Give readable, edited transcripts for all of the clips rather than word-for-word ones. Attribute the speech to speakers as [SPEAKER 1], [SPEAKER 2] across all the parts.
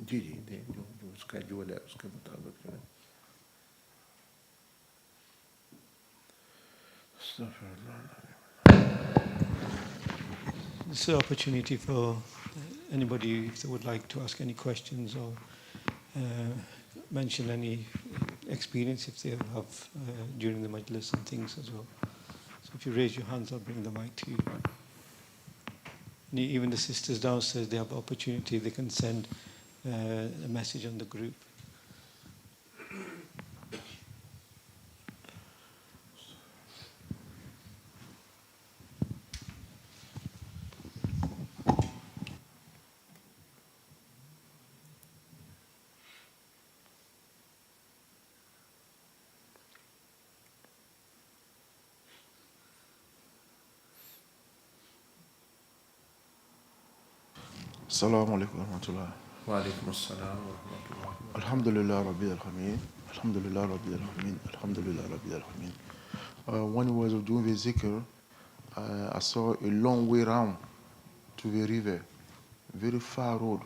[SPEAKER 1] जी जी दें जो स्केड्यूल है उसके मुताबिक जो है.
[SPEAKER 2] This is an opportunity for anybody if they would like to ask any questions or mention any experience if they have during the majlis and things as well. So if you raise your hands, I'll bring the mic to you. And even the sisters downstairs, they have the opportunity, they can send a message on the group.
[SPEAKER 3] السلام عليكم ورحمة الله.
[SPEAKER 1] وعليكم السلام ورحمة الله.
[SPEAKER 3] الحمد لله رب العالمين. الحمد لله رب العالمين. الحمد لله رب العالمين. When we were doing the zikr, I saw a long way round to the river, very far road.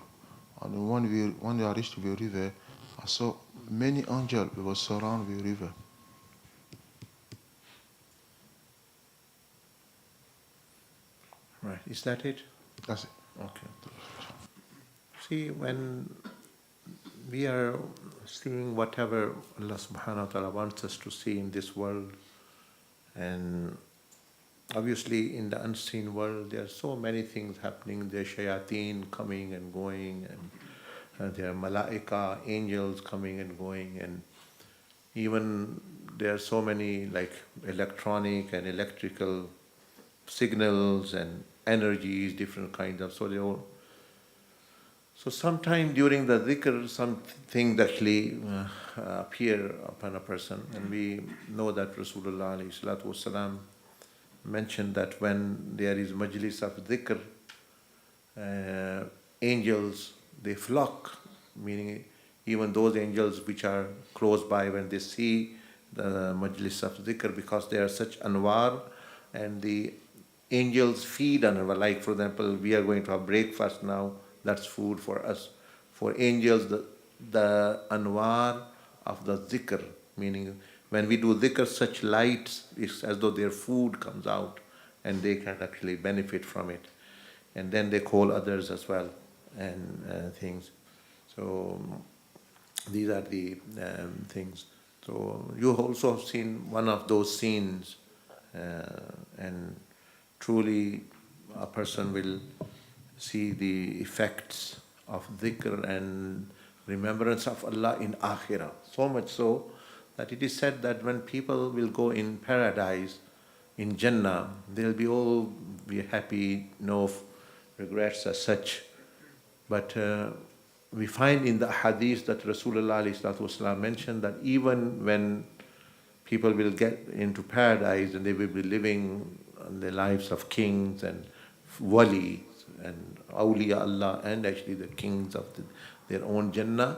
[SPEAKER 3] And when I reached the river, I saw many angels that were surrounding the river.
[SPEAKER 1] Right, is that it?
[SPEAKER 3] That's it.
[SPEAKER 1] Okay. See, when we are seeing whatever Allah subhanahu wa ta'ala wants us to see in this world, and obviously in the unseen world there are so many things happening. There are shayateen coming and going, and there are malaika, angels coming and going, and even there are so many like electronic and electrical signals and energies, different kinds of, so sometime during the dhikr, some things actually appear upon a person, and we know that Rasulullah alayhi salatu wasalam mentioned that when there is majlis of dhikr, angels, they flock, meaning even those angels which are close by, when they see the majlis of dhikr, because they are such anwar, and the angels feed on anwar. Like for example, we are going to have breakfast now, that's food for us. For angels, the anwar of the zikr, meaning when we do dhikr, such lights, it's as though their food comes out and they can actually benefit from it. And then they call others as well and things. So these are the things. So you also have seen one of those scenes, and truly a person will see the effects of dhikr and remembrance of Allah in akhirah. So much so that it is said that when people will go in paradise, in Jannah, they'll be all be happy, no regrets as such. But we find in the hadith that Rasulullah mentioned that even when people will get into paradise and they will be living the lives of kings and wali and awliya Allah, and actually the kings of their own Jannah,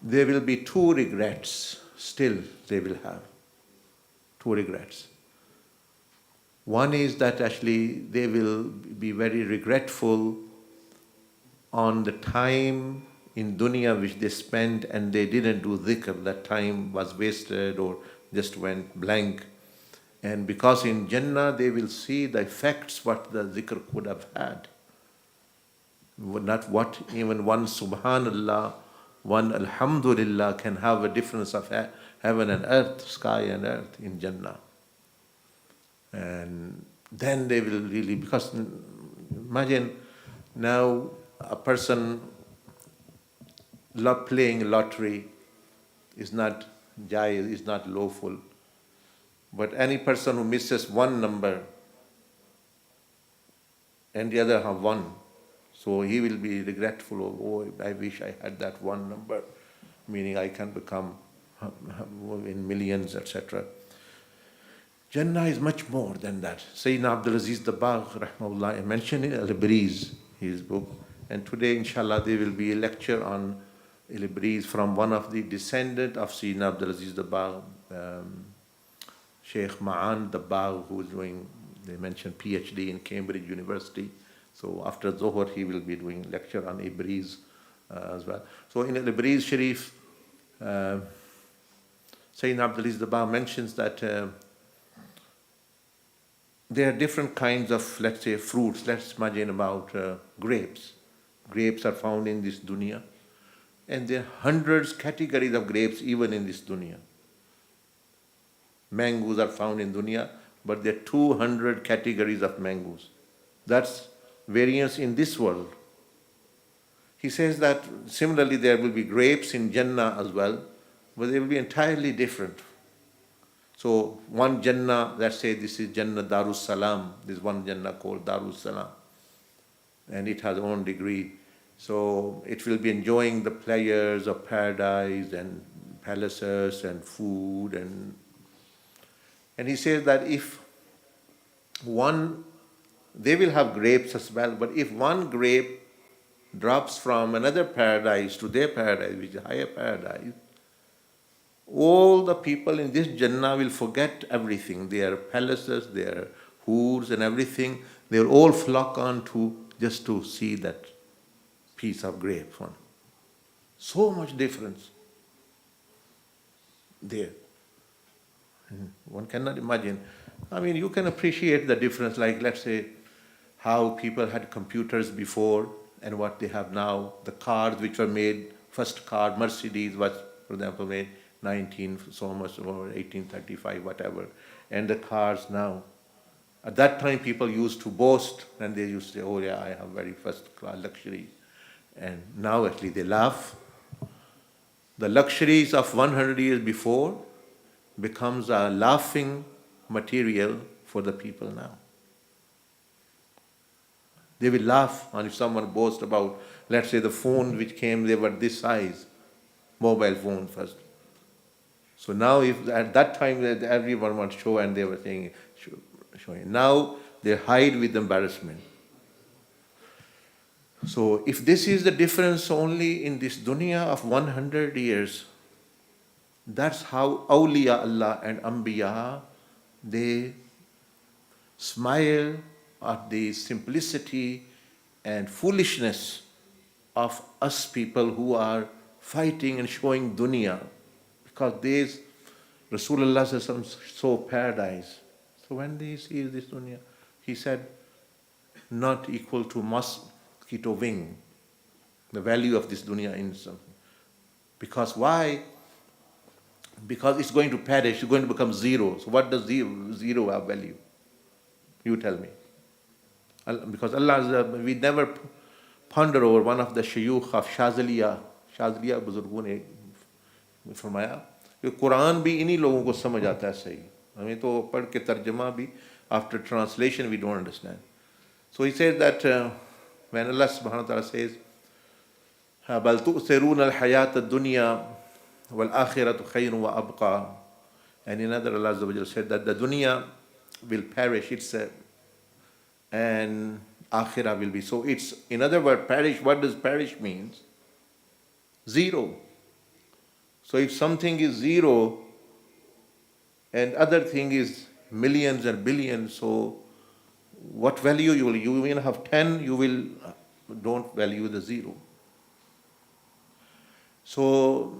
[SPEAKER 1] there will be two regrets still they will have. Two regrets. One is that actually they will be very regretful on the time in dunya which they spent and they didn't do dhikr. That time was wasted or just went blank. And because in Jannah they will see the effects what the dhikr could have had. Not what even one subhanallah, one alhamdulillah can have a difference of heaven and earth, sky and earth in Jannah. And then they will really, because imagine now a person playing lottery is not jaiz, is not lawful. But any person who misses one number and the other have one, so he will be regretful of, oh, I wish I had that one number, meaning I can become in millions, etc. Jannah is much more than that. Sayyidina Abdul Aziz Dabbagh, rahmahullah, mentioned in Al-Ibriz, his book, and today, inshallah, there will be a lecture on Al-Ibriz from one of the descendant of Sayyidina Abdul Aziz Dabbagh, Shaykh Ahmad Dabbagh, who is doing, they mentioned PhD in Cambridge University. So after Zohar, he will be doing lecture on Ibriz as well. So in the Breeze Sharif, Sayyidina Abdul Aziz Dabbagh mentions that there are different kinds of, let's say, fruits. Let's imagine about grapes. Grapes are found in this dunya. And there are hundreds categories of grapes even in this dunya. Mangoes are found in dunya, but there are 200 categories of mangoes. That's variance in this world. He says that similarly there will be grapes in Jannah as well, but they will be entirely different. So one Jannah, let's say this is Jannah Darus Salam, this one Jannah called Darus Salam, and it has own degree. So it will be enjoying the pleasures of paradise and palaces and food, and he says that if they will have grapes as well, but if one grape drops from another paradise to their paradise, which is a higher paradise, all the people in this Jannah will forget everything, their palaces, their hoods and everything. They will all flock on just to see that piece of grape. So much difference there. One cannot imagine. I mean, you can appreciate the difference, like let's say how people had computers before and what they have now. The cars which were made, first car, Mercedes was, for example, made 1835, whatever. And the cars now. At that time, people used to boast and they used to say, oh yeah, I have very first class luxury. And now actually they laugh. The luxuries of 100 years before becomes a laughing material for the people now. They will laugh and if someone boasts about, let's say the phone which came, they were this size, mobile phone first. So now if at that time everyone wants to show and they were saying, showing. Now they hide with embarrassment. So if this is the difference only in this dunya of 100 years, that's how awliya Allah and anbiya, they smile at the simplicity and foolishness of us people who are fighting and showing dunya. Because Rasulullah saw paradise. So when they see this dunya, he said, not equal to mosquito wing, the value of this dunya in something. Because why? Because it's going to perish, it's going to become zero. So what does zero have value? You tell me. Because Allah, we never ponder over one of the shayukh of Shazaliya बुजुर्गों ने फरमाया कि कुरान भी इन्हीं लोगों को समझ आता है सही. हमें तो पढ़ के तर्जमा भी, after translation we don't understand. So he says that when Allah subhanahu wa ta'ala says, بَلْ تُؤْثِرُونَ الْحَيَاةَ الدُّنْيَا وَالْآخِرَةُ خَيْرٌ وَأَبْقَى. And another Allah said that the dunya will perish, and akhirah will be. So it's, in other words, perish. What does perish means? Zero. So if something is zero and other thing is millions and billions, so what value you will have 10, don't value the zero. So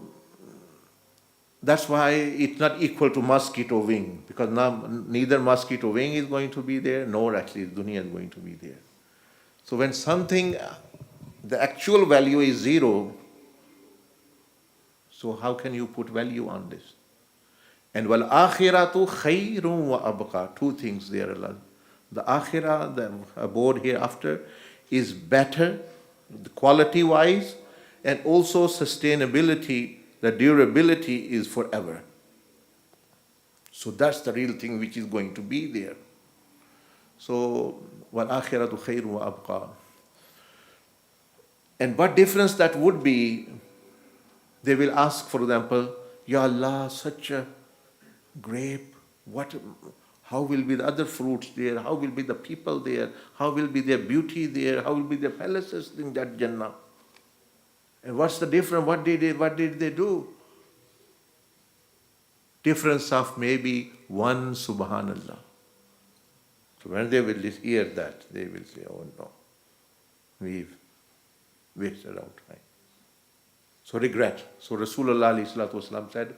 [SPEAKER 1] that's why it's not equal to mosquito wing, because now neither mosquito wing is going to be there, nor actually dunya is going to be there. So when something, the actual value is zero, so how can you put value on this? And wal akhiratu khayrun wa abqa. Two things there. The akhirah, the abode hereafter, is better, quality wise, and also sustainability, the durability is forever. So that's the real thing which is going to be there. So wal akhiratu khayrun wa abqa. And what difference that would be? They will ask, for example, Ya Allah, such a grape, how will be the other fruits there? How will be the people there? How will be their beauty there? How will be their palaces in that Jannah? And what's the difference? What did they do? Difference of maybe one Subhanallah. So when they will hear that, they will say, oh no, we've wasted our time. So regret. So Rasulullah said,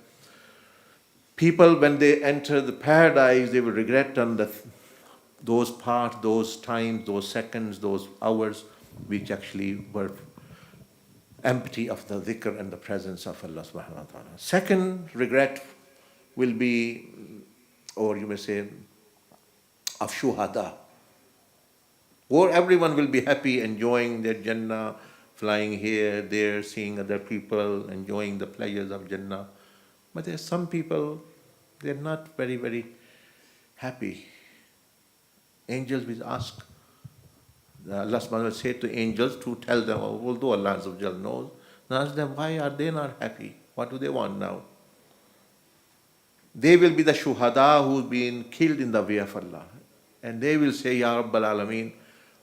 [SPEAKER 1] people when they enter the paradise, they will regret on those parts, those times, those seconds, those hours, which actually were empty of the dhikr and the presence of Allah subhanahu wa ta'ala. Second regret will be, or you may say, of shuhada. Or everyone will be happy, enjoying their Jannah, flying here, there, seeing other people, enjoying the pleasures of Jannah. But there's some people, they're not very, very happy. Angels will ask, Allah subhanahu wa ta'ala say to angels to tell them, although Allah Azza wa Jal knows, ask them, why are they not happy? What do they want now? They will be the shuhada who've been killed in the way of Allah. And they will say, Ya Rabbal Alameen,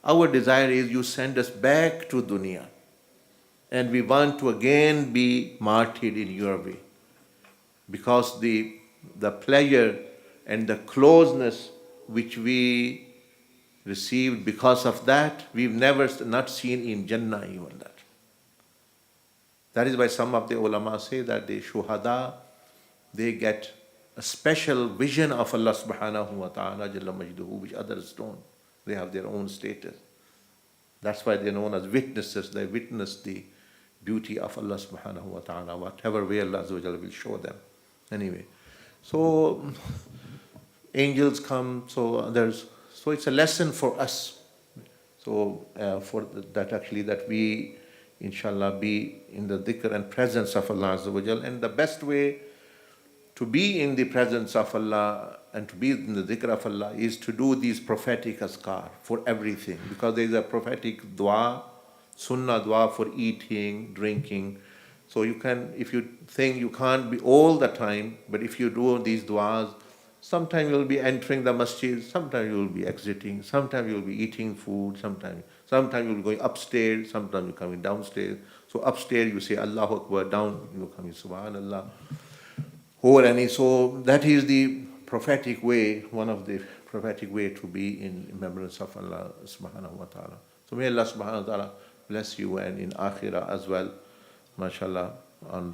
[SPEAKER 1] our desire is you send us back to dunya. And we want to again be martyred in your way. Because the pleasure and the closeness which we received because of that, we've never not seen in Jannah even that. That is why some of the ulama say that the shuhada, they get a special vision of Allah subhanahu wa ta'ala jalla majduhu, which others don't. They have their own status. That's why they're known as witnesses. They witness the beauty of Allah subhanahu wa ta'ala, whatever way Allah Azza wa Jalla will show them. Anyway, so angels come, so it's a lesson for us. So that we, inshallah, be in the dhikr and presence of Allah Azza wa Jalla. And the best way to be in the presence of Allah and to be in the dhikr of Allah is to do these prophetic azkar for everything. Because there is a prophetic dua, sunnah dua for eating, drinking. So you can, if you think you can't be all the time, but if you do these duas, sometimes you'll be entering the masjid, sometimes you'll be exiting, sometimes you'll be eating food, sometimes you'll be going upstairs, sometimes you're coming downstairs. So upstairs you say Allahu Akbar, down you're coming Subhanallah. So that is the prophetic way, one of the prophetic way to be in remembrance of Allah subhanahu wa ta'ala. So may Allah subhanahu wa ta'ala bless you, and in akhirah as well, mashallah, on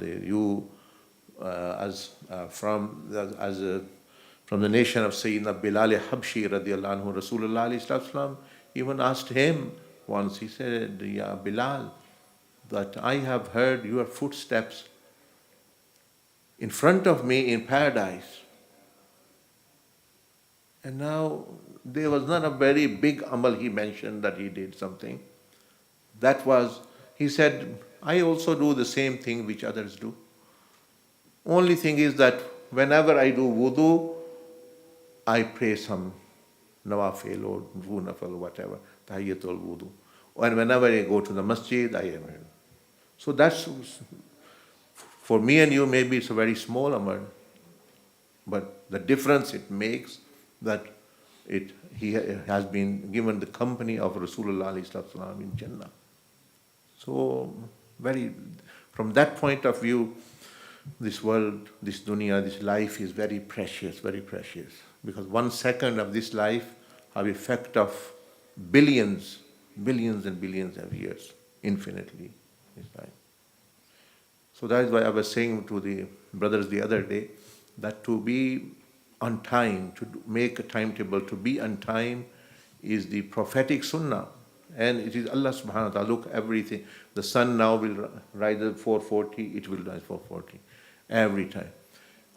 [SPEAKER 1] from the nation of Sayyidina Bilal Habshi radiallahu anhu. Rasulullah alayhi salatu even asked him once, he said, Ya Bilal, that I have heard your footsteps in front of me in paradise. And now there was not a very big amal he mentioned that he did something. That was, he said, I also do the same thing which others do. Only thing is that whenever I do wudu, I pray some nawafil or nafil or whatever, tahiyyatul wudu. And whenever I go to the masjid, I am. So that's, for me and you, maybe it's a very small amount, but the difference it makes that he has been given the company of Rasulullah in Jannah. So from that point of view, this world, this dunya, this life is very precious, very precious. Because 1 second of this life have effect of billions and billions of years, infinitely. So that is why I was saying to the brothers the other day, that to be on time, to make a timetable, to be on time is the prophetic sunnah. And it is Allah subhanahu wa ta'ala, look, everything. The sun now will rise at 4:40, it will rise 4:40. Every time.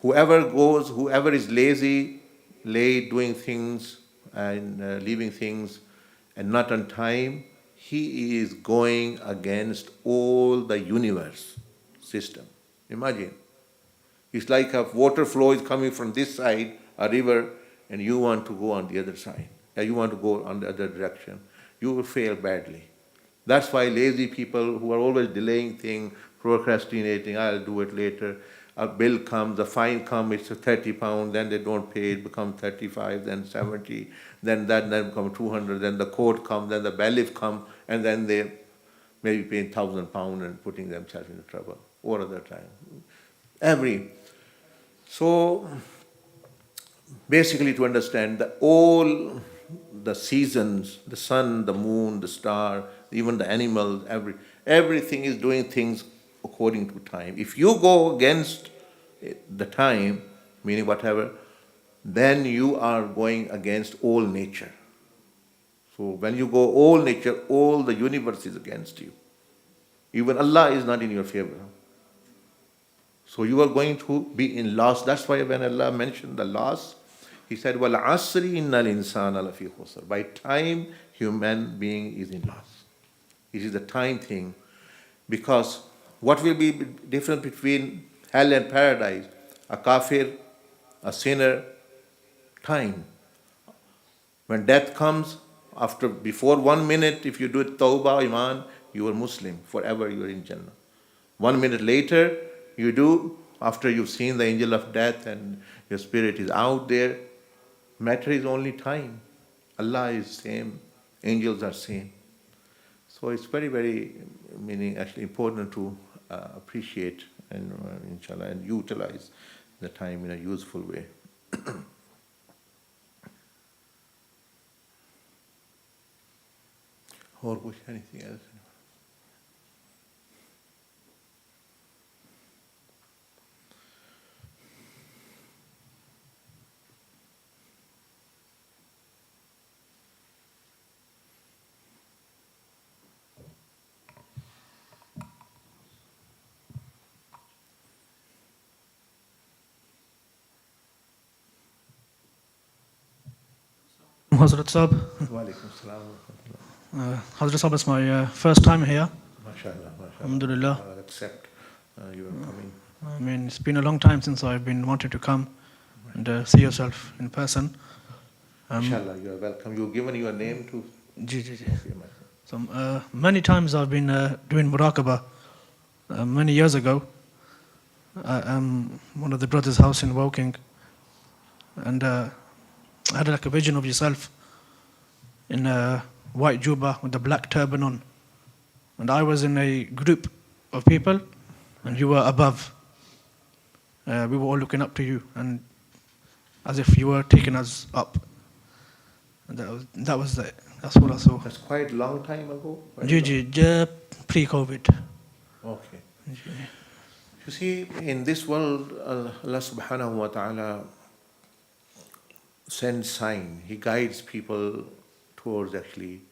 [SPEAKER 1] Whoever is lazy, late doing things and leaving things and not on time, he is going against all the universe system. Imagine. It's like a water flow is coming from this side, a river, and you want to go on the other side. You want to go on the other direction. You will fail badly. That's why lazy people who are always delaying things, procrastinating, I'll do it later. A bill comes, a fine comes, it's £30, then they don't pay, it becomes 35, then 70, then becomes 200, then the court comes, then the bailiff comes, and then they may be paying £1,000 and putting themselves into trouble all of the time. So basically to understand that all the seasons, the sun, the moon, the star, even the animals, everything is doing things according to time. If you go against the time, meaning whatever, then you are going against all nature. So when you go all nature, all the universe is against you. Even Allah is not in your favor. So you are going to be in loss. That's why when Allah mentioned the loss, He said, "Wal asri innal insana lafi khusr." By time, human being is in loss. It is the time thing. Because what will be different between hell and paradise? A kafir, a sinner, time. When death comes, before 1 minute, if you do tawbah, iman, you are Muslim. Forever you are in Jannah. 1 minute later, you do, after you've seen the angel of death and your spirit is out there, matter is only time. Allah is same, angels are same. So it's very, very actually important to appreciate and inshallah and utilize the time in a useful way. Or anything else?
[SPEAKER 4] Hazrat Sahab.
[SPEAKER 1] Walaikum salam.
[SPEAKER 4] Hazrat Sahab, it's my first time here.
[SPEAKER 1] MashaAllah, MashaAllah.
[SPEAKER 4] Alhamdulillah.
[SPEAKER 1] I'll accept you are coming.
[SPEAKER 4] I mean, it's been a long time since I've been wanting to come and see yourself in person.
[SPEAKER 1] Inshallah, you are welcome. You've given your name to.
[SPEAKER 4] Ji, ji, ji.
[SPEAKER 1] Okay, my friend.
[SPEAKER 4] So many times I've been doing muraqabah many years ago. One of the brothers' house in Woking, and I had like a vision of yourself in a white juba with a black turban on, and I was in a group of people, and you were above. We were all looking up to you, and as if you were taking us up. And that was it. That's what I saw.
[SPEAKER 1] That's quite a long time ago.
[SPEAKER 4] Pre-COVID.
[SPEAKER 1] Okay. You see, in this world, Allah subhanahu wa ta'ala sends sign. He guides people towards actually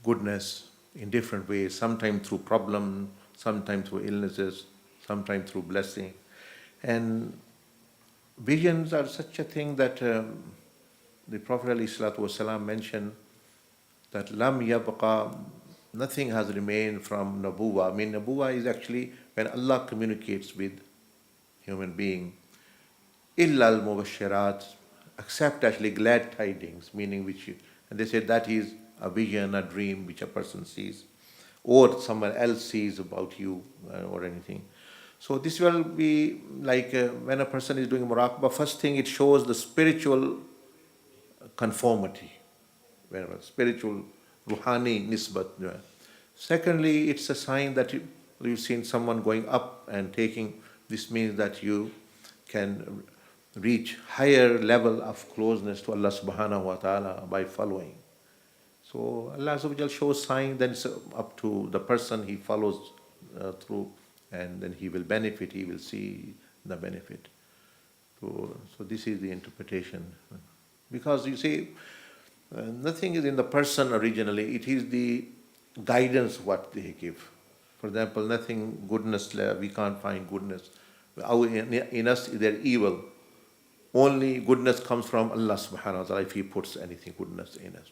[SPEAKER 1] goodness in different ways, sometimes through problem, sometimes through illnesses, sometimes through blessing. And visions are such a thing that the Prophet ﷺ mentioned that lam yabqa, nothing has remained from Nabuwa. I mean, Nabuwa is actually when Allah communicates with human being. Illa al-mubashirat, except actually glad tidings, meaning and they said that is a vision, a dream which a person sees, or someone else sees about you or anything. So this will be like when a person is doing muraqabah, first thing it shows the spiritual conformity, wherever spiritual ruhani nisbat. Secondly, it's a sign that you've seen someone going up and taking. This means that you can reach higher level of closeness to Allah subhanahu wa ta'ala by following. So Allah Azza wa Jal shows sign, then it's up to the person he follows through, and then he will benefit, he will see the benefit. So this is the interpretation. Because you see, nothing is in the person originally, it is the guidance what they give. For example, nothing goodness, we can't find goodness. In us is there evil. Only goodness comes from Allah subhanahu wa ta'ala if He puts anything goodness in us.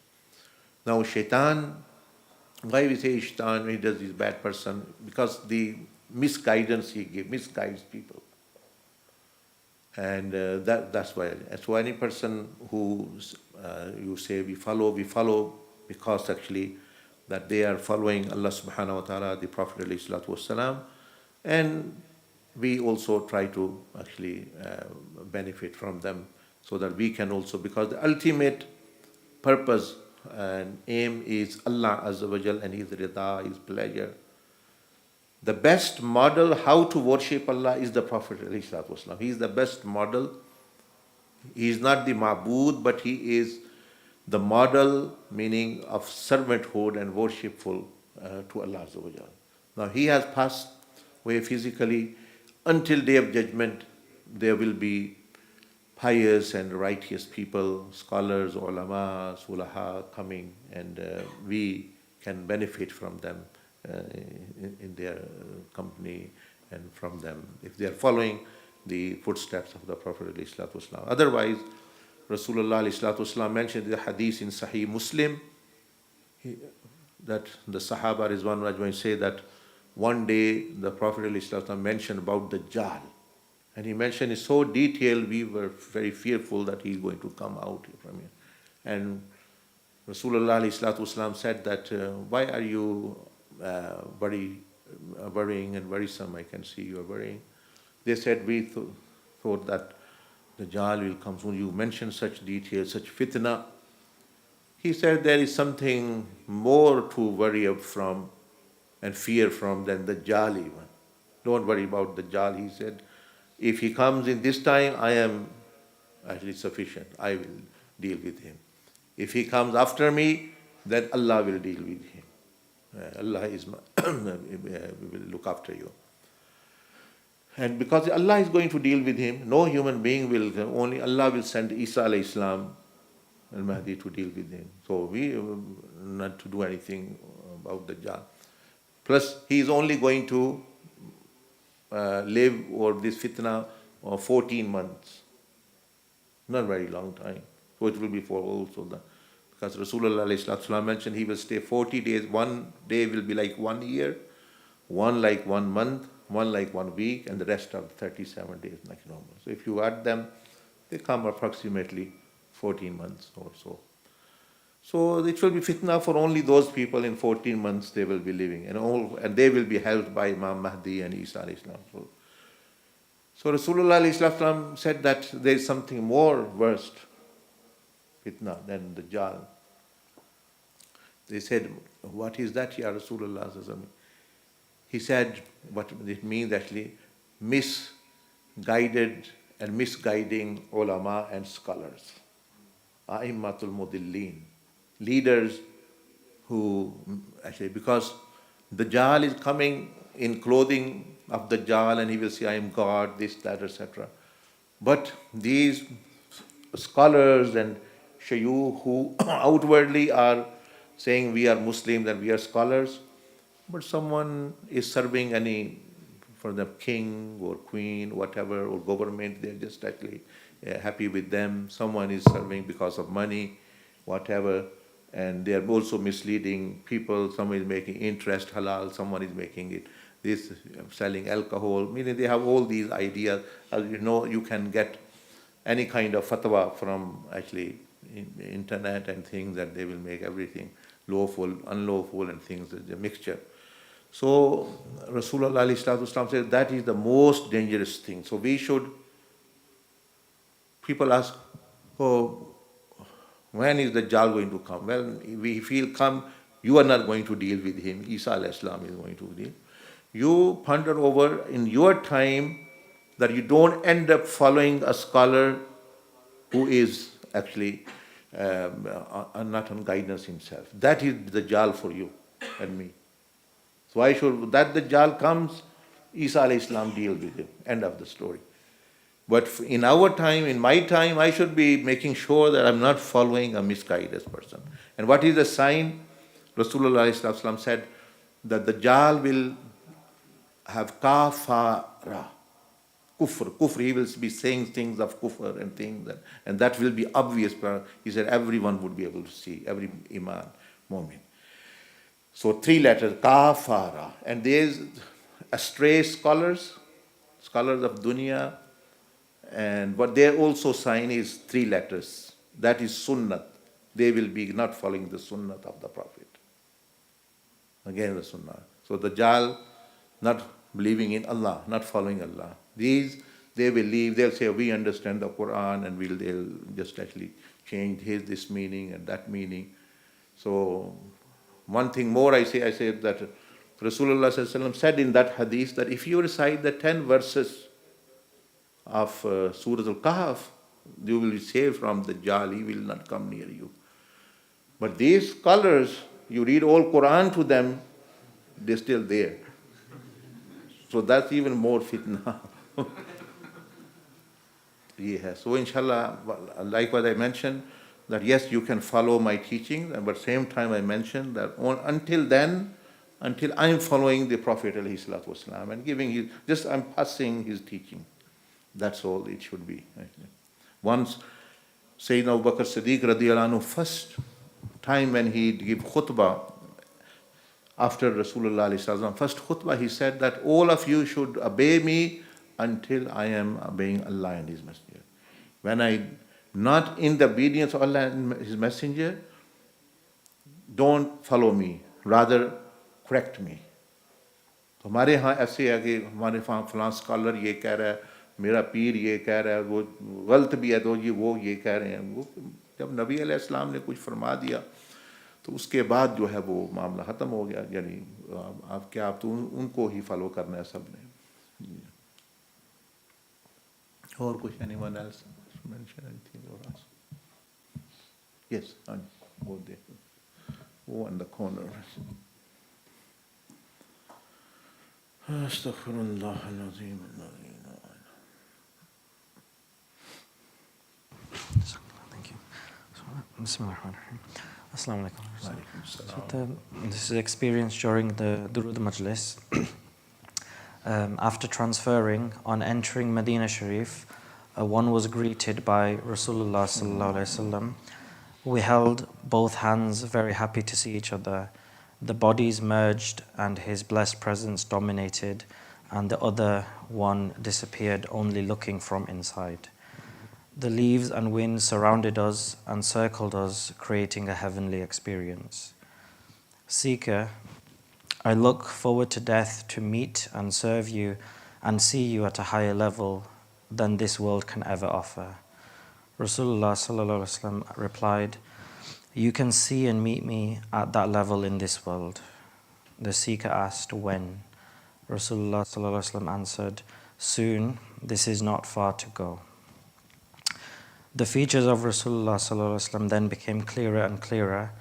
[SPEAKER 1] Now shaitan, why we say shaitan when he does this bad person? Because the misguidance he gives, misguides people. And that's why. And so any person who you say we follow because actually that they are following Allah subhanahu wa ta'ala, the Prophet alayhi salatu wasalam, and we also try to actually benefit from them so that we can also, because the ultimate purpose and aim is Allah Azza wa Jal and His rida, His pleasure. The best model how to worship Allah is the Prophet alayhi salatu wasalam. He is the best model. He is not the ma'bud, but he is the model, meaning of servanthood and worshipful to Allah Azza wa Jal. Now he has passed way physically. Until Day of Judgment, there will be pious and righteous people, scholars, ulama, sulaha coming, and we can benefit from them in their company and from them if they are following the footsteps of the Prophet ﷺ. Otherwise, Rasulullah ﷺ mentioned in the hadith in Sahih Muslim that the Sahaba Rizwan Rajwan say that one day the Prophet ﷺ mentioned about the Dajjal. And he mentioned it so detailed, we were very fearful that he's going to come out from here. And Rasulullah ﷺ said that, why are you worrying and worrisome? I can see you are worrying. They said, we thought that the Dajjal will come soon. You mentioned such details, such fitna. He said there is something more to worry from and fear from than the Dajjal even. Don't worry about the Dajjal, he said. If he comes in this time, I am actually sufficient. I will deal with him. If he comes after me, then Allah will deal with him. Allah will look after you. And because Allah is going to deal with him, no human being will, only Allah will send Isa alayhi salam al-Mahdi to deal with him. So we not to do anything about the Dajjal. Plus, he is only going to live over this fitna 14 months. Not very long time. So it will be for also the, because Rasulullah mentioned he will stay 40 days. One day will be like 1 year, one like 1 month, one like 1 week, and the rest are 37 days like normal. So if you add them, they come approximately 14 months or so. So it will be fitna for only those people in 14 months they will be living, and they will be helped by Imam Mahdi and Isa alayhi salam. So Rasulullah alayhi salam said that there is something more worst fitna than the Dajjal. They said, what is that, Ya Rasulullah? He said, what it means actually, misguided and misguiding ulama and scholars. A'immatul mudillin. Leaders who actually, because the Dajjal is coming in clothing of the Dajjal and he will say, I am God, this, that, etc. But these scholars and shayukh who outwardly are saying we are Muslims and we are scholars, but someone is serving any, for the king or queen, whatever, or government, they're just actually happy with them. Someone is serving because of money, whatever, and they are also misleading people. Someone is making interest halal, someone is making it this, selling alcohol, meaning they have all these ideas. As you know, you can get any kind of fatwa from actually internet and things, that they will make everything lawful, unlawful, and things, the mixture. So Rasulullah said that is the most dangerous thing. So we should, people ask, oh, when is the Dajjal going to come? Well, we feel come, you are not going to deal with him. Isa alayhi salam is going to deal. You ponder over in your time that you don't end up following a scholar who is actually not on guidance himself. That is the Dajjal for you and me. So why should that Dajjal comes, Isa alayhi salam deal with him. End of the story. But in our time, in my time, I should be making sure that I'm not following a misguided person. And what is the sign? Rasulullah ﷺ said that the Dajjal will have kafara, kufr. He will be saying things of kufr and things, and that will be obvious. He said everyone would be able to see, every iman, mu'min. So 3 letters, kafara. And there's astray scholars of dunya, and what their also sign is 3 letters. That is sunnat. They will be not following the sunnat of the Prophet. Again the sunnah. So the Dajjal not believing in Allah, not following Allah. These, they will leave, they'll say, we understand the Quran, and they'll just actually change this meaning and that meaning. So one thing more I say that Rasulullah ﷺ said in that hadith that if you recite the 10 verses of Surah Al-Kahf, you will be saved from the Dajjal, he will not come near you. But these scholars, you read all Quran to them, they're still there. So that's even more fitna. Yeah. So inshallah, like what I mentioned, that yes, you can follow my teaching, but same time I mentioned that until then, until I'm following the Prophet ﷺ and giving his, just I'm passing his teaching. That's all it should be. Once Sayyidina Abu Bakr Siddiq radiallahu anhu, first time when he gave khutbah after Rasulullah ﷺ, first khutbah, he said that all of you should obey me until I am obeying Allah and His Messenger. When I not in the obedience of Allah and His Messenger, don't follow me, rather correct me. तो हमारे यहाँ ऐसे है कि हमारे वहाँ फलां scholar ये कह रहा है, मेरा पीर ये कह रहा है, वो गलत भी है तो वो ये कह रहे हैं। वो जब नबी अलैहिस्सलाम ने कुछ फरमा दिया तो उसके बाद जो है वो मामला ख़त्म हो गया। यानी आप क्या, आप तो उनको ही फॉलो करना है सब ने। और कुछ anyone else mention anything or ask? Yes, वो देखो, वो in the corner. Astaghfirullah al-azim.
[SPEAKER 5] Thank you. Bismillahirrahmanirrahim. Assalamu alaikum. So this is experience during the Durud Majlis. After transferring, on entering Medina Sharif, one was greeted by Rasulullah sallallahu alaihi wasallam. We held both hands, very happy to see each other. The bodies merged and his blessed presence dominated, and the other one disappeared, only looking from inside. The leaves and wind surrounded us and circled us, creating a heavenly experience. Seeker, I look forward to death to meet and serve you and see you at a higher level than this world can ever offer. Rasulullah sallallahu alaihi wasallam replied, you can see and meet me at that level in this world. The seeker asked, when? Rasulullah sallallahu alaihi wasallam answered, soon, this is not far to go. The features of Rasulullah sallallahu alaihi wasallam then became clearer and clearer.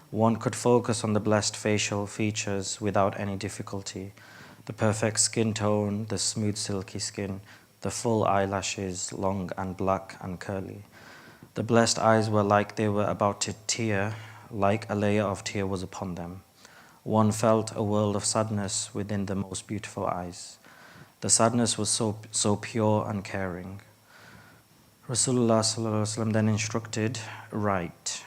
[SPEAKER 5] One could focus on the blessed facial features without any difficulty. The perfect skin tone, the smooth silky skin, the full eyelashes, long and black and curly. The blessed eyes were like they were about to tear, like a layer of tear was upon them. One felt a world of sadness within the most beautiful eyes. The sadness was so pure and caring. Rasulullah sallallahu alaihi wasallam then instructed, write.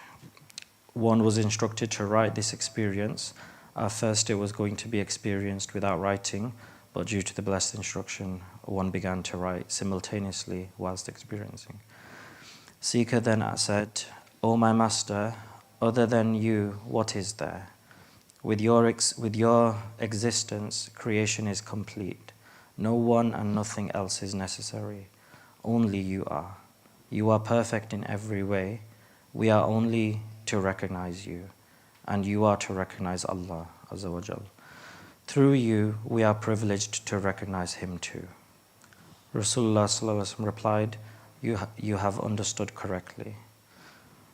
[SPEAKER 5] One was instructed to write this experience. At first it was going to be experienced without writing, but due to the blessed instruction, one began to write simultaneously whilst experiencing. Seeker then said, O my master, other than you, what is there? With your existence, creation is complete. No one and nothing else is necessary. Only you are. You are perfect in every way. We are only to recognize you, and you are to recognize Allah Azza wa Jal. Through you, we are privileged to recognize Him too. Rasulullah sallallahu alaihi wasallam replied, you have understood correctly.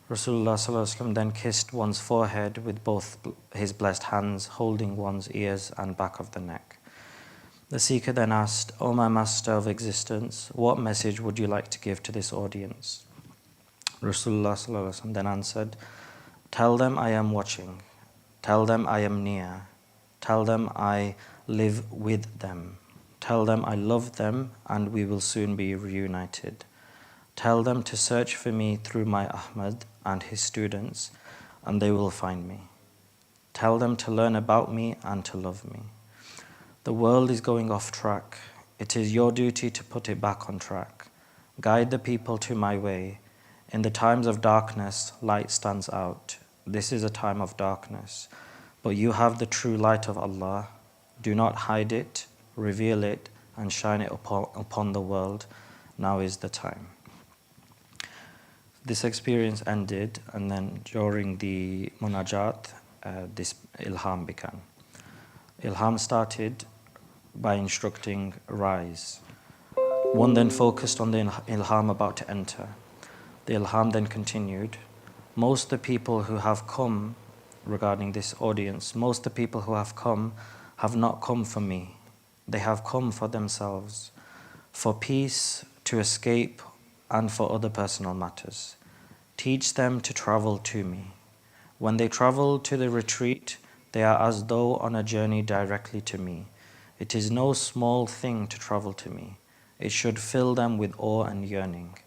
[SPEAKER 5] Rasulullah sallallahu alaihi wasallam then kissed one's forehead with both his blessed hands, holding one's ears and back of the neck. The seeker then asked, O my master of existence, what message would you like to give to this audience? Rasulullah sallallahu alaihi wasallam then answered, tell them I am watching. Tell them I am near. Tell them I live with them. Tell them I love them and we will soon be reunited. Tell them to search for me through my Ahmad and his students, and they will find me. Tell them to learn about me and to love me. The world is going off track. It is your duty to put it back on track. Guide the people to my way. In the times of darkness, light stands out. This is a time of darkness. But you have the true light of Allah. Do not hide it, reveal it, and shine it upon the world. Now is the time. This experience ended, and then during the munajat, this ilham began. Ilham started by instructing, rise. One then focused on the ilham about to enter. The ilham then continued. Most of the people who have come, regarding this audience, most of the people who have come have not come for me. They have come for themselves, for peace, to escape, and for other personal matters. Teach them to travel to me. When they travel to the retreat, they are as though on a journey directly to me. It is no small thing to travel to me. It should fill them with awe and yearning.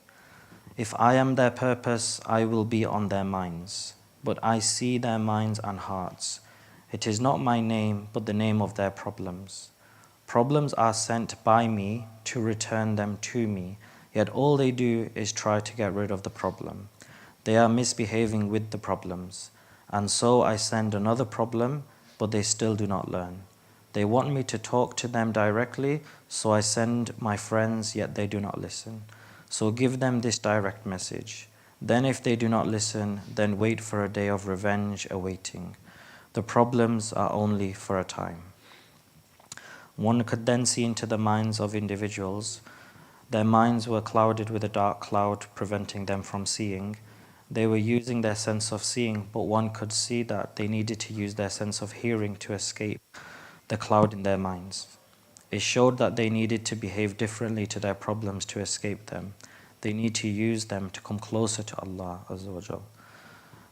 [SPEAKER 5] If I am their purpose, I will be on their minds. But I see their minds and hearts. It is not my name, but the name of their problems. Problems are sent by me to return them to me, yet all they do is try to get rid of the problem. They are misbehaving with the problems, and so I send another problem, but they still do not learn. They want me to talk to them directly, so I send my friends, yet they do not listen. So give them this direct message. Then if they do not listen, then wait for a day of revenge awaiting. The problems are only for a time. One could then see into the minds of individuals. Their minds were clouded with a dark cloud, preventing them from seeing. They were using their sense of seeing, but one could see that they needed to use their sense of hearing to escape the cloud in their minds. It showed that they needed to behave differently to their problems to escape them. They need to use them to come closer to Allah Azza wa Jal.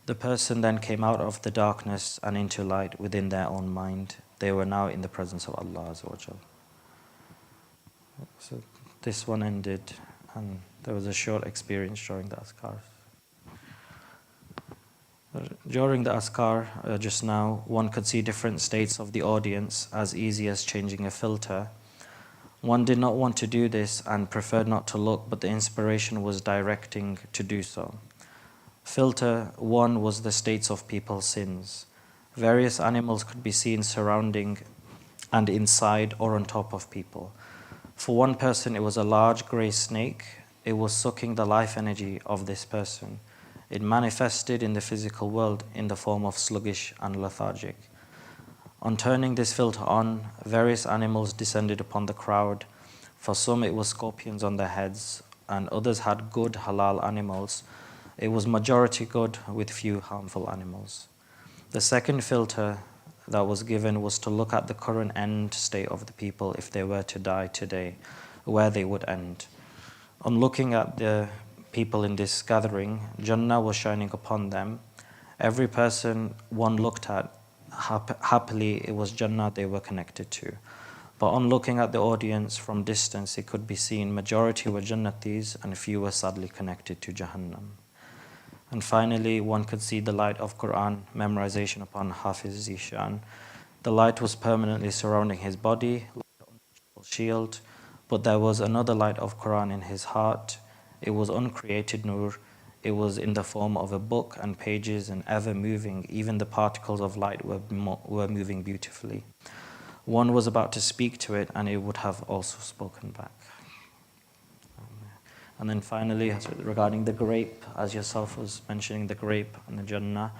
[SPEAKER 5] The person then came out of the darkness and into light within their own mind. They were now in the presence of Allah Azza wa Jal. So this one ended, and there was a short experience during the Azkar. During the Azkar, just now, one could see different states of the audience as easy as changing a filter. One did not want to do this and preferred not to look, but the inspiration was directing to do so. Filter 1 was the states of people's sins. Various animals could be seen surrounding and inside or on top of people. For one person, it was a large grey snake. It was sucking the life energy of this person. It manifested in the physical world in the form of sluggish and lethargic. On turning this filter on, various animals descended upon the crowd. For some, it was scorpions on their heads, and others had good halal animals. It was majority good with few harmful animals. The second filter that was given was to look at the current end state of the people if they were to die today, where they would end. On looking at the people in this gathering, Jannah was shining upon them. Every person one looked at, happily it was Jannah they were connected to. But on looking at the audience from distance, it could be seen majority were Jannatis and few were sadly connected to Jahannam. And finally, one could see the light of Quran memorization upon Hafiz Zishan. The light was permanently surrounding his body, like an unreachable shield, but there was another light of Quran in his heart. It was uncreated nur. It was in the form of a book and pages and ever moving. Even the particles of light were moving beautifully. One was about to speak to it and it would have also spoken back. And then finally, regarding the grape, as yourself was mentioning, the grape and the Jannah,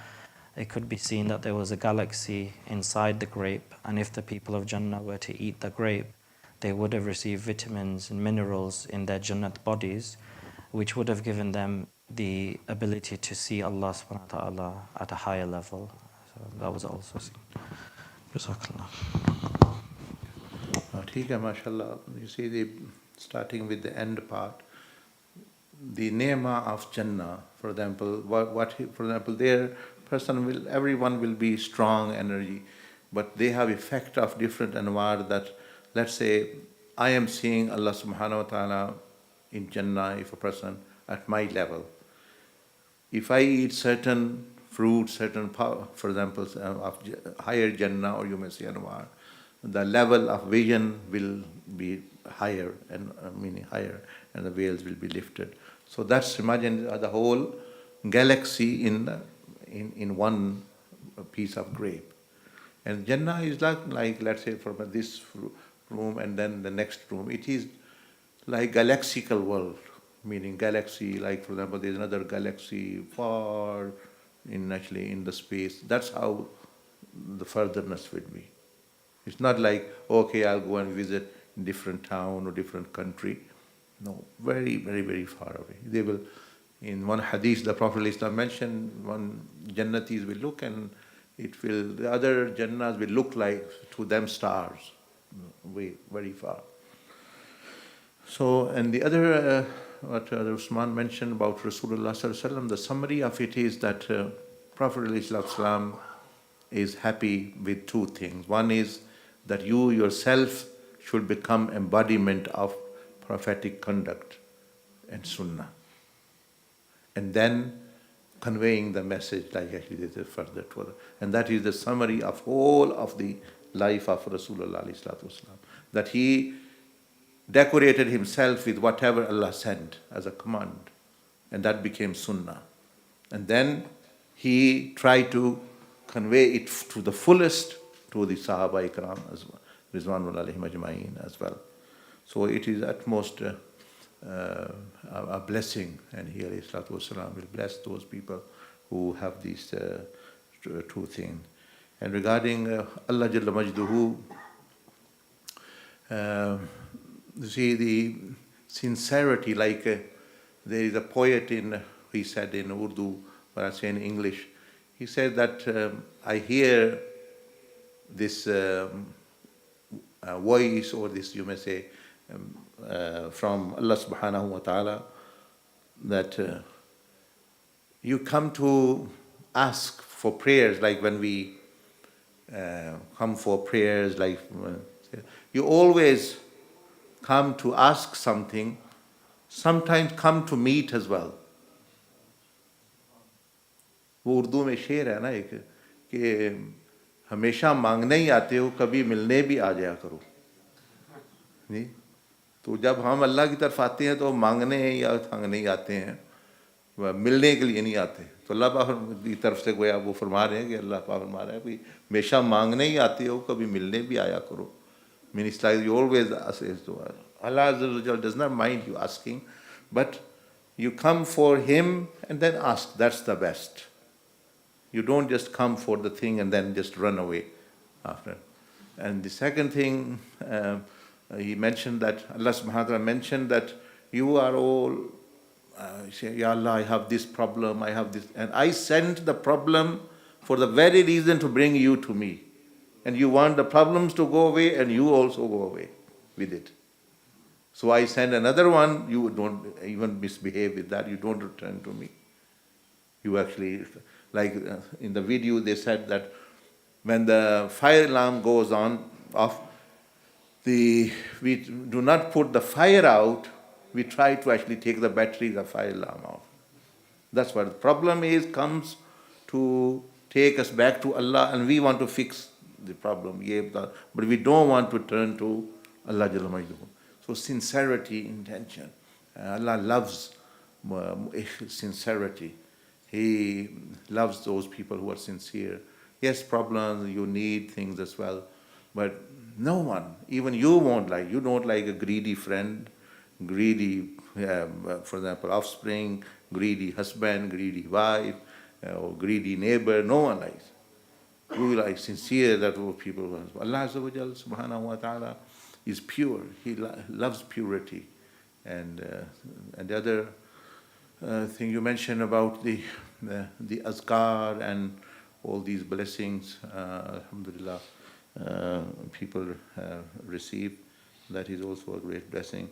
[SPEAKER 5] it could be seen that there was a galaxy inside the grape, and if the people of Jannah were to eat the grape, they would have received vitamins and minerals in their Jannat bodies, which would have given them the ability to see Allah subhanahu wa ta'ala at a higher level. So that was also seen. Jazakallah.
[SPEAKER 1] ठीक है, mashallah. You see, starting with the end part, the nema of Jannah, for example, for example, everyone will be strong energy, but they have effect of different anwar that, let's say, I am seeing Allah subhanahu wa ta'ala in Jannah, if a person at my level. If I eat certain fruits, certain power, for example, of higher Jannah, or you may say anwar, the level of vision will be higher, and meaning higher, and the veils will be lifted. So that's, imagine the whole galaxy in one piece of grape. And Jannah is like let's say from this room and then the next room. It is like galaxical world, meaning galaxy, like for example there's another galaxy far actually in the space. That's how the furtherness will be. It's not like, okay, I'll go and visit different town or different country. No, very, very, very far away. They will, in one hadith, the Prophet ﷺ mentioned, one Jannatis will look and the other Jannahs will look like to them stars. way very far. So, and the other, what Usman mentioned about Rasulullah sallallahu alaihi wasallam, the summary of it is that Prophet ﷺ is happy with two things. One is that you yourself should become embodiment of prophetic conduct and sunnah. And then conveying the message like actually this is further to other. And that is the summary of all of the life of Rasulullah ﷺ. That he decorated himself with whatever Allah sent as a command. And that became sunnah. And then he tried to convey it to the fullest to the Sahaba Ikram as well, Rizwanullah alayhim ajma'in as well. So it is at most a blessing, and he alayhi salatu wasalam will bless those people who have these two things. And regarding Allah Jalla Majduhu, you see the sincerity, like there is a poet he said in Urdu, but I say in English, he said that I hear this voice, or this you may say, from Allah subhanahu wa ta'ala, that you come to ask for prayers, like when we come for prayers, like you always come to ask something, sometimes come to meet as well. वो उर्दू में शेर है ना एक कि हमेशा मांगने ही आते हो, कभी मिलने भी आ जाया करो। नहीं तो जब हम अल्लाह की तरफ आते हैं तो मांगने या थांगने ही आते हैं, मिलने के लिए नहीं आते। तो अल्लाह पाक की तरफ से गोया वो फरमा रहे हैं कि अल्लाह पाक फरमा रहा है कि हमेशा मांगने ही आते हो, कभी मिलने भी आया करो। Means like you always ask. Allah does not mind you asking, but you come for Him and then ask. That's the best. You don't just come for the thing and then just run away after. And the second thing, he mentioned that Allah subhanahu wa ta'ala mentioned that you are all, say, Ya Allah, I have this problem, I have this, and I sent the problem for the very reason to bring you to me. And you want the problems to go away, and you also go away with it. So I send another one, you don't even misbehave with that, you don't return to me. You actually, like in the video they said that when the fire alarm goes on off, we do not put the fire out, we try to actually take the battery, the fire alarm out. That's what the problem is, comes to take us back to Allah, and we want to fix the problem. But we don't want to turn to Allah Jalla Majduhu. So sincerity, intention. Allah loves sincerity. He loves those people who are sincere. Yes, problems, you need things as well. But no one, even you don't like a greedy friend, greedy, for example, offspring, greedy husband, greedy wife, or greedy neighbor. No one likes. We like sincere, that what people want. Allah Azza wa Jalla subhanahu wa ta'ala is pure. He loves purity. And the other thing you mentioned about the azkar and all these blessings, alhamdulillah, people receive, that is also a great blessing.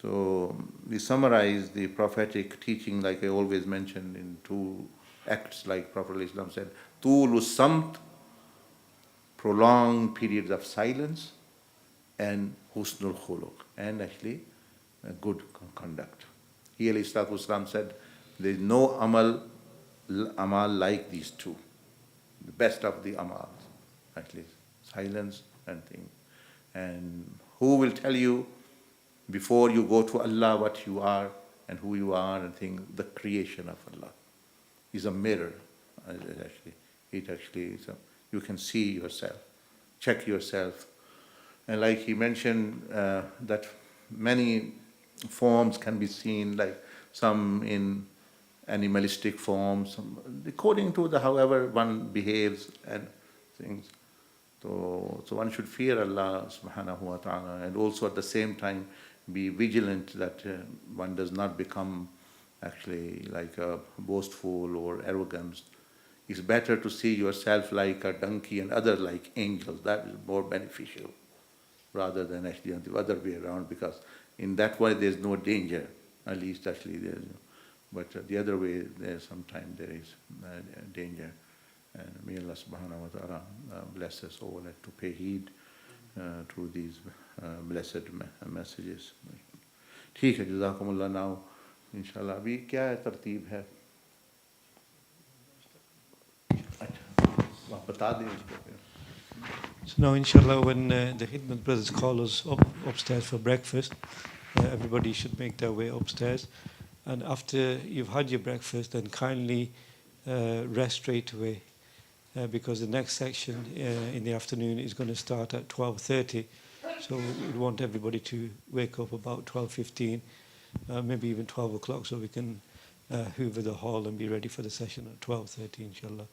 [SPEAKER 1] So we summarize the prophetic teaching, like I always mentioned, in two acts, like Prophet Islam said, Tulu Samt, prolonged periods of silence, and Husnul Khuluq, and actually good conduct. He alayhi salatu wasalam said, there is no amal like these two. The best of the amals, actually, silence and things. And who will tell you before you go to Allah what you are and who you are and things? The creation of Allah is a mirror. It actually is you can see yourself, check yourself. And like he mentioned, that many forms can be seen, like some in animalistic forms, according to however one behaves and things. So one should fear Allah subhanahu wa ta'ala, and also at the same time be vigilant that one does not become actually like a boastful or arrogant. It's better to see yourself like a donkey and other like angels. That is more beneficial. rather than actually on the other way around, because in that way there's no danger, at least actually there's, but the other way there's sometimes there is danger. And may Allah subhanahu wa ta'ala bless us all and to pay heed to these blessed messages. ठीक है, जज़ाकुमुल्लाह. Now इंशाल्लाह अभी क्या है तरतीब है? अच्छा, आप बता दें उसको फिर.
[SPEAKER 2] So now, inshallah, when the Khidmat brothers call us upstairs for breakfast, everybody should make their way upstairs. And after you've had your breakfast, then kindly rest straight away, because the next section in the afternoon is going to start at 12:30. So we want everybody to wake up about 12:15, maybe even 12 o'clock, so we can hoover the hall and be ready for the session at 12:30, inshallah.